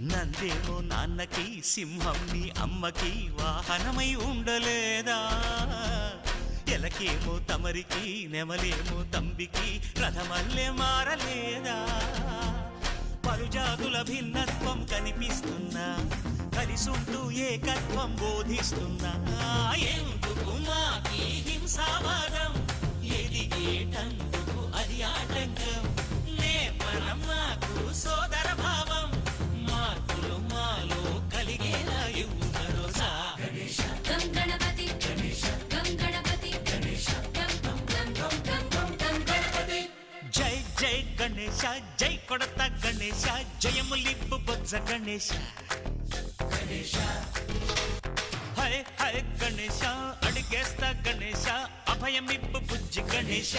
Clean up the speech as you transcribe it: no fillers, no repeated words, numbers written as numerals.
నందేమో నాన్నకి సింహం నీ అమ్మకి వాహనమై ఉండలేదా ఎలకేమో తమరికి నెమలేమో తంబికి రథమల్లే మారలేదా పలుజాతుల భిన్నత్వం కనిపిస్తున్నా కలిసుంటూ ఏకత్వం బోధిస్తున్నా ఎందుకు మాకి హింసావాదం ఎదిగేటందుకు అది ఆటంకం నేపరం మాకు సోదర భావం మార్పులు మాలో కలిగేలా ఇవ్వు భరోసా గం గణపతి గం గణపతి గం గణపతి జై జై గణేశ జై కొడత గణేశ జయములిప్పు బొజ్జ గణేశ హై హై గణేశ అడిగేస్తా గణేశ అభయమిప్పు బుజ్జి గణేశ